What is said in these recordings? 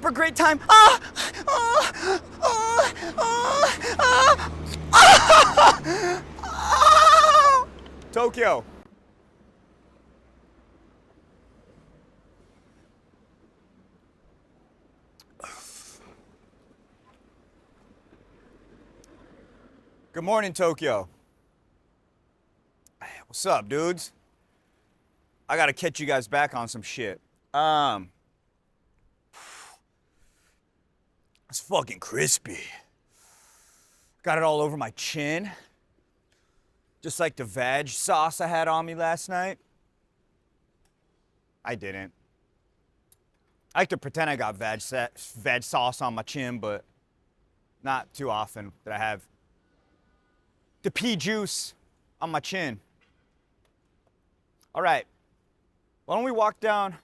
super great time. Ah! Ah! Ah! Ah! Ah! Ah! Tokyo. Good morning, Tokyo. What's up, dudes? I gotta catch you guys back on some shit. It's fucking crispy. Got it all over my chin. Just like the veg sauce I had on me last night. I didn't. I like to pretend I got veg sauce on my chin, but not too often that I have the pea juice on my chin. All right, why don't we walk down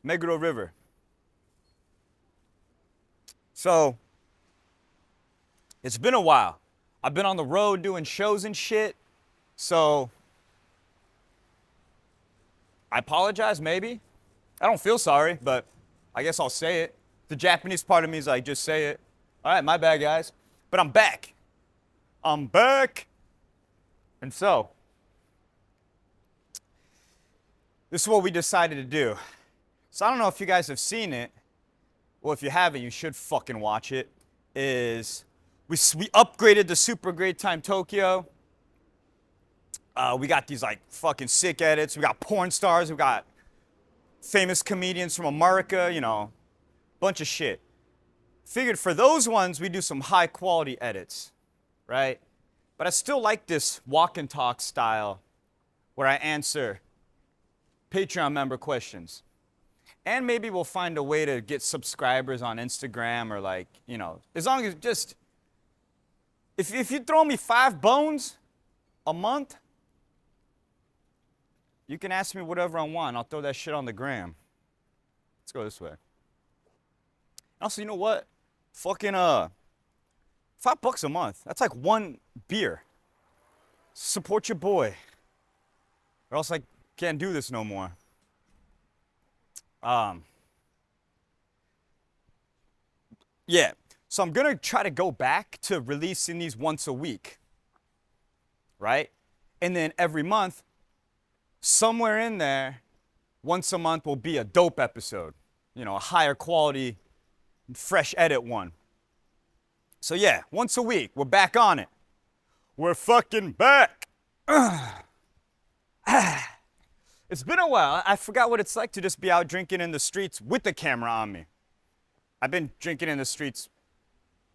Meguro River? So, it's been a while. I've been on the road doing shows and shit, so I apologize, maybe. I don't feel sorry, but I guess I'll say it. The Japanese part of me is like, just say it. All right, my bad, guys. But I'm back. I'm back. And so, this is what we decided to do. So I don't know if you guys have seen it. Well, if you haven't, you should fucking watch it. We upgraded the Super Great Time Tokyo. We got these like fucking sick edits. We got porn stars. We got famous comedians from America, you know, bunch of shit. Figured for those ones, we do some high quality edits, right? But I still like this walk and talk style where I answer Patreon member questions. And maybe we'll find a way to get subscribers on Instagram or like, you know, as long as just, if you throw me 5 bones a month, you can ask me whatever I want. I'll throw that shit on the gram. Let's go this way. Also, you know what? Fucking $5 a month. That's like 1 beer. Support your boy. Or else I can't do this no more. Yeah. So I'm gonna try to go back to releasing these once a week. Right? And then every month, somewhere in there, once a month will be a dope episode. You know, a higher quality, fresh edit one. So yeah, once a week, we're back on it. We're fucking back. It's been a while. I forgot what it's like to just be out drinking in the streets with the camera on me. I've been drinking in the streets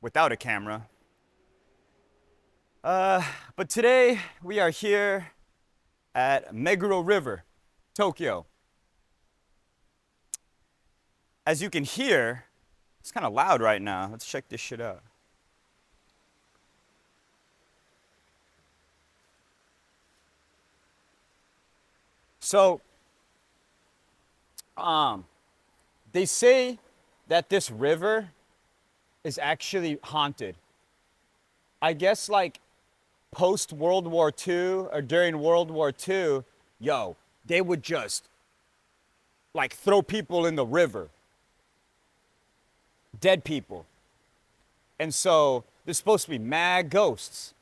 without a camera. But today we are here at Meguro River, Tokyo. As you can hear, it's kind of loud right now. Let's check this shit out. So, they say that this river is actually haunted. I guess like post World War II or during World War II, yo, they would just like throw people in the river. Dead people. And so there's supposed to be mad ghosts.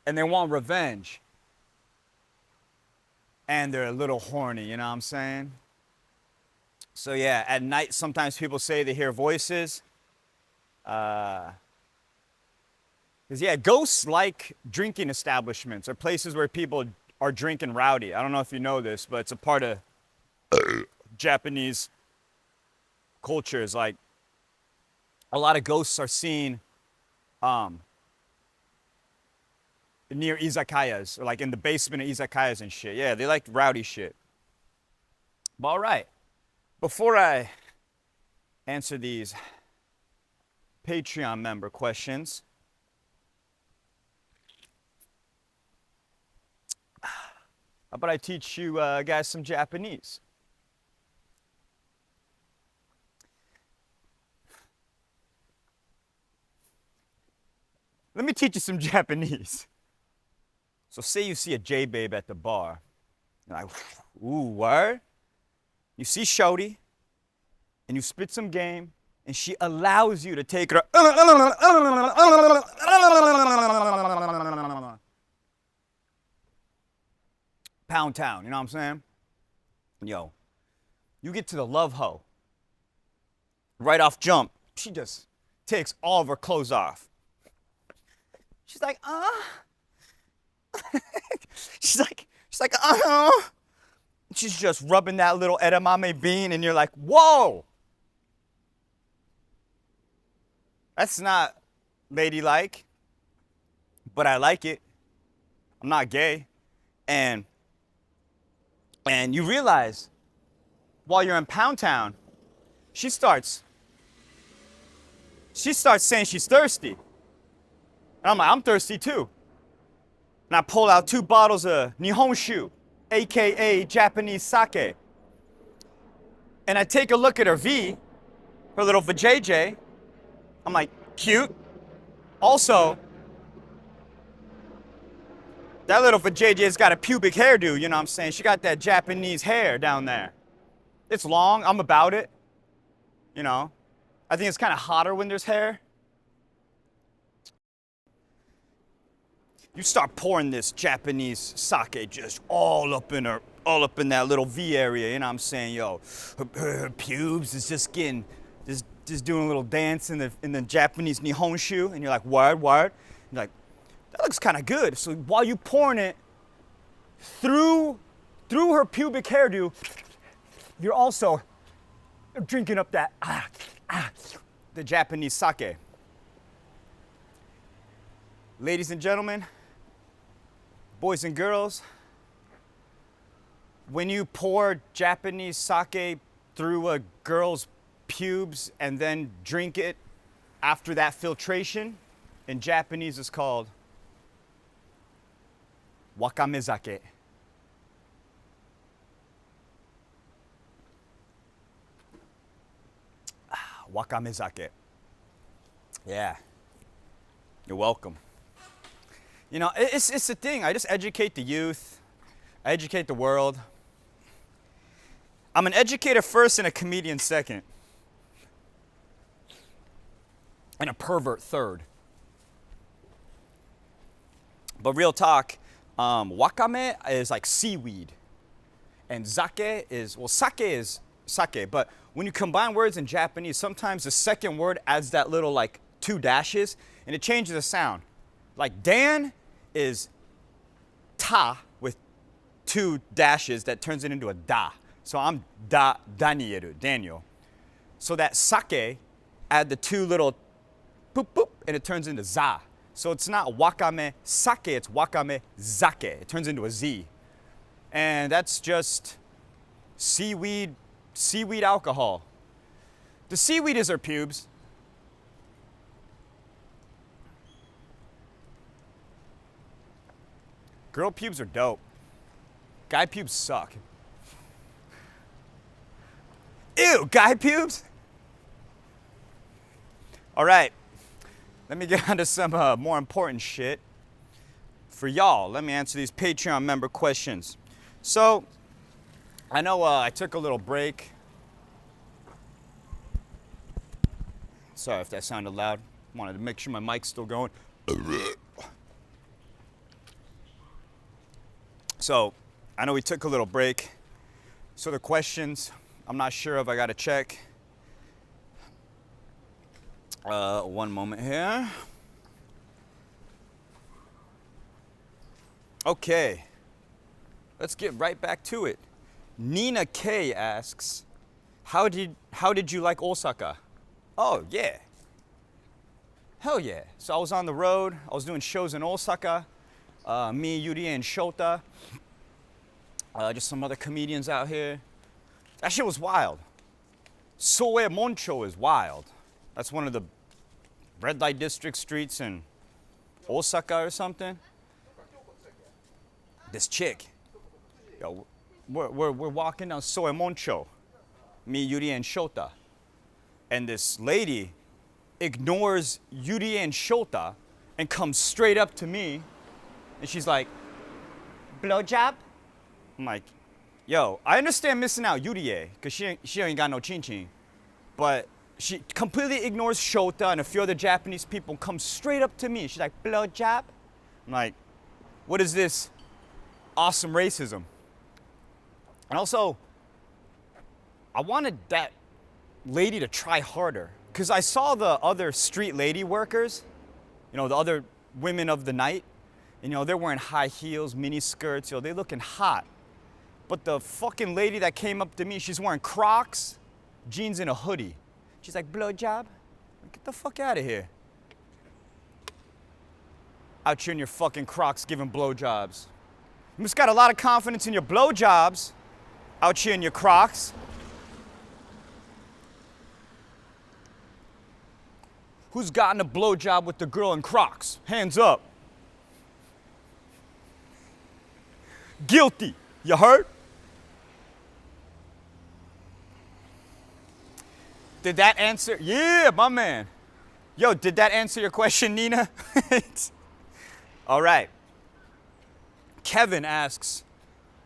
And they want revenge. And they're a little horny, you know what I'm saying? So yeah, at night sometimes people say they hear voices. Because yeah, ghosts like drinking establishments or places where people are drinking rowdy. I don't know if you know this, but it's a part of Japanese culture. Is like a lot of ghosts are seen near izakayas, or like in the basement of izakayas and shit. Yeah, they like rowdy shit. But all right, before I answer these Patreon member questions, how about I teach you guys some Japanese? Let me teach you some Japanese. So say you see a J-babe at the bar. You're like, ooh, word? You see Shorty, and you spit some game, and she allows you to take her Pound Town, you know what I'm saying? Yo, you get to the love hoe. Right off jump, she just takes all of her clothes off. She's like, she's like, She's just rubbing that little edamame bean, and you're like, whoa! That's not ladylike, but I like it. I'm not gay. And you realize, while you're in Pound Town, she starts saying she's thirsty. And I'm like, I'm thirsty too. And I pull out 2 bottles of Nihonshu, AKA Japanese sake. And I take a look at her V, her little vajayjay. I'm like, cute. Also, that little vajayjay's got a pubic hairdo, you know what I'm saying? She got that Japanese hair down there. It's long, I'm about it. You know, I think it's kind of hotter when there's hair. You start pouring this Japanese sake just all up in that little V area, you know what I'm saying? Yo, her pubes is just getting, just doing a little dance in the Japanese Nihonshu, and you're like, word. You're like, that looks kind of good. So while you pouring it through her pubic hairdo, you're also drinking up that the Japanese sake. Ladies and gentlemen, boys and girls, when you pour Japanese sake through a girl's pubes and then drink it after that filtration, in Japanese it's called Wakamezake. Wakamezake. Yeah. You're welcome. You know, it's a thing. I just educate the youth. I educate the world. I'm an educator first and a comedian second. And a pervert third. But real talk, wakame is like seaweed. And sake is sake. But when you combine words in Japanese, sometimes the second word adds that little like 2 dashes, and it changes the sound. Like Dan is ta with 2 dashes that turns it into a da. So I'm Daniel. So that sake, add the 2 little boop boop, and it turns into za. So it's not wakame sake, it's wakame zake. It turns into a Z. And that's just seaweed alcohol. The seaweed is her pubes. Girl pubes are dope. Guy pubes suck. Ew, guy pubes? All right, let me get on to some more important shit. For y'all, let me answer these Patreon member questions. So, I know I took a little break. Sorry if that sounded loud. Wanted to make sure my mic's still going. So, I know we took a little break. So the questions, I'm not sure if I gotta check. One moment here. Okay, let's get right back to it. Nina K asks, how did you like Osaka? Oh yeah, hell yeah. So I was on the road, I was doing shows in Osaka, me, Yuri, and Shota, just some other comedians out here. That shit was wild. Soe Moncho is wild. That's one of the red light district streets in Osaka or something. This chick, yo, we're walking down Soe Moncho, me, Yuri, and Shota. And this lady ignores Yuri and Shota and comes straight up to me. And she's like, blowjob? I'm like, Yo, I understand missing out Yurie, because she ain't got no chin chin. But she completely ignores Shota, and a few other Japanese people come straight up to me. She's like, blow job? I'm like, what is this awesome racism? And also, I wanted that lady to try harder. Because I saw the other street lady workers, you know, the other women of the night. And, you know, they're wearing high heels, mini skirts, you know, they're looking hot. But the fucking lady that came up to me, she's wearing Crocs, jeans, and a hoodie. She's like, blowjob? Get the fuck out of here. Out here in your fucking Crocs giving blowjobs. You must got a lot of confidence in your blowjobs. Out here in your Crocs. Who's gotten a blowjob with the girl in Crocs? Hands up. Guilty. You heard? Did that answer? Yeah, my man. Yo, did that answer your question, Nina? All right. Kevin asks,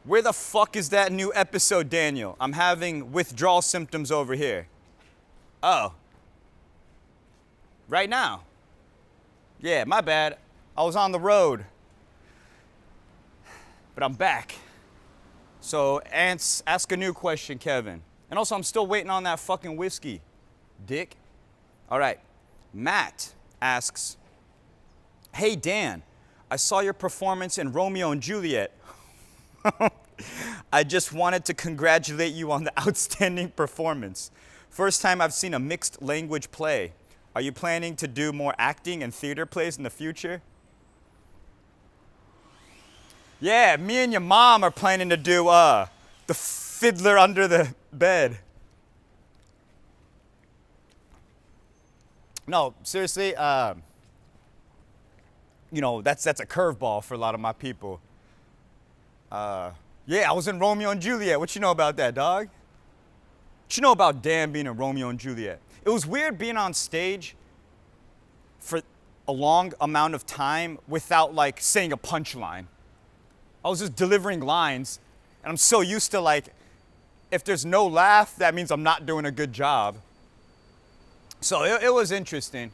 where the fuck is that new episode, Daniel? I'm having withdrawal symptoms over here. Oh. Right now? Yeah, my bad. I was on the road. But I'm back. So ask a new question, Kevin. And also, I'm still waiting on that fucking whiskey, dick. All right. Matt asks, hey, Dan, I saw your performance in Romeo and Juliet. I just wanted to congratulate you on the outstanding performance. First time I've seen a mixed language play. Are you planning to do more acting and theater plays in the future? Yeah, me and your mom are planning to do The Fiddler Under the Bed. No, seriously, you know, that's a curveball for a lot of my people. Yeah, I was in Romeo and Juliet. What you know about that, dog? What you know about Dan being in Romeo and Juliet? It was weird being on stage for a long amount of time without, like, saying a punchline. I was just delivering lines, and I'm so used to, like, if there's no laugh, that means I'm not doing a good job. So it was interesting.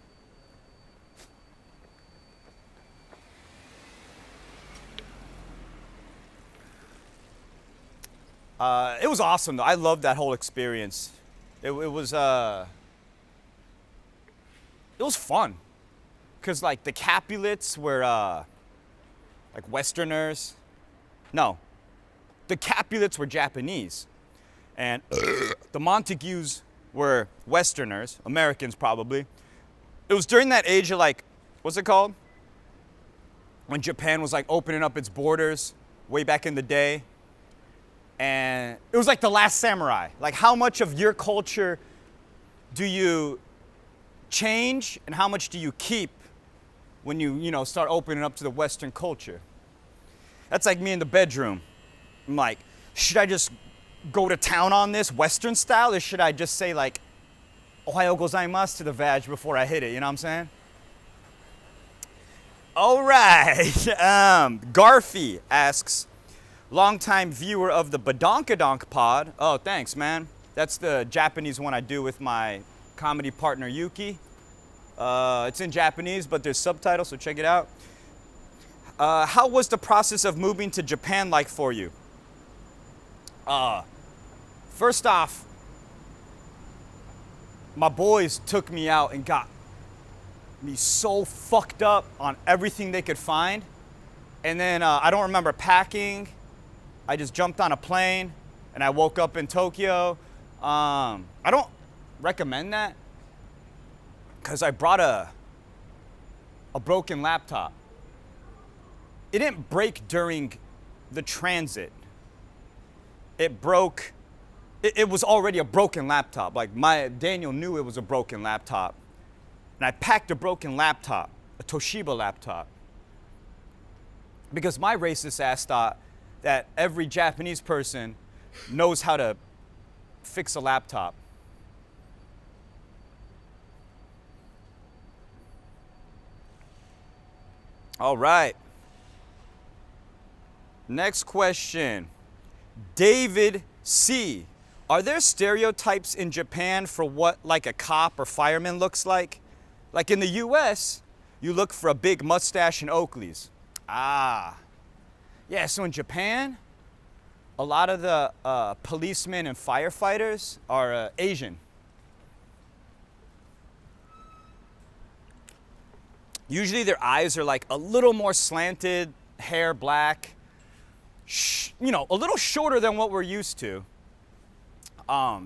It was awesome, though. I loved that whole experience. It was fun. Because, like, the Capulets were, like, Westerners. No. The Capulets were Japanese. And the Montagues were Westerners, Americans probably. It was during that age of, like, what's it called? When Japan was, like, opening up its borders way back in the day. And it was like The Last Samurai. Like, how much of your culture do you change and how much do you keep when you know, start opening up to the Western culture? That's like me in the bedroom. I'm like, should I just go to town on this Western style, or should I just say, like, Ohayo gozaimasu to the vag before I hit it? You know what I'm saying? All right. Garfy asks, longtime viewer of the Badonkadonk pod. Oh, thanks, man. That's the Japanese one I do with my comedy partner, Yuki. It's in Japanese, but there's subtitles, so check it out. How was the process of moving to Japan like for you? First off, my boys took me out and got me so fucked up on everything they could find. And then I don't remember packing. I just jumped on a plane and I woke up in Tokyo. I don't recommend that because I brought a broken laptop. It didn't break during the transit. It broke. It was already a broken laptop. Like, Daniel knew it was a broken laptop. And I packed a broken laptop, a Toshiba laptop. Because my racist ass thought that every Japanese person knows how to fix a laptop. All right. Next question. David C. Are there stereotypes in Japan for what like a cop or fireman looks like? Like in the US, you look for a big mustache and Oakleys. Ah. Yeah, so in Japan, a lot of the policemen and firefighters are Asian. Usually their eyes are like a little more slanted, hair black, you know, a little shorter than what we're used to.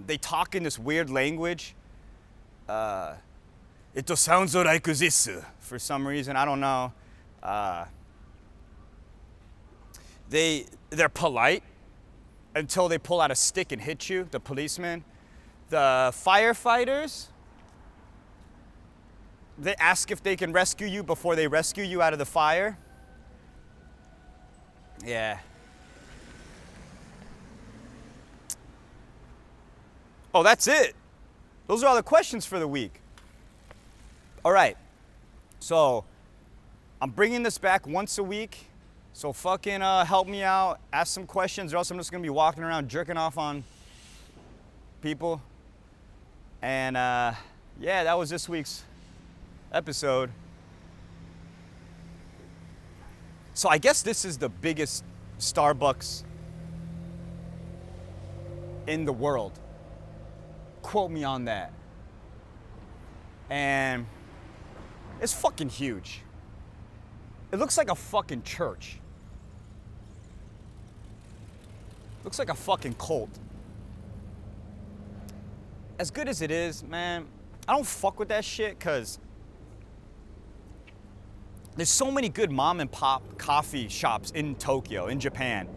They talk in this weird language. It sounds like this for some reason. I don't know. They're polite until they pull out a stick and hit you, the policemen. The firefighters, they ask if they can rescue you before they rescue you out of the fire. Yeah. Oh, that's it. Those are all the questions for the week. All right. So I'm bringing this back once a week. So fucking help me out, ask some questions, or else I'm just gonna be walking around jerking off on people. And yeah, that was this week's episode. So I guess this is the biggest Starbucks in the world. Quote me on that. And it's fucking huge. It looks like a fucking church. Looks like a fucking cult. As good as it is, man, I don't fuck with that shit because there's so many good mom and pop coffee shops in Tokyo, in Japan,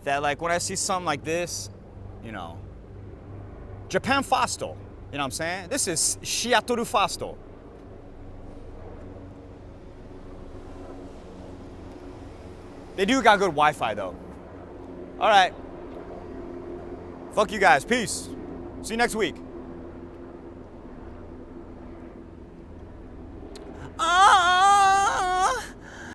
that like when I see something like this, you know, Japan Fasto, you know what I'm saying? This is Shiatoru Fasto. They do got good Wi-Fi though. All right. Fuck you guys. Peace. See you next week.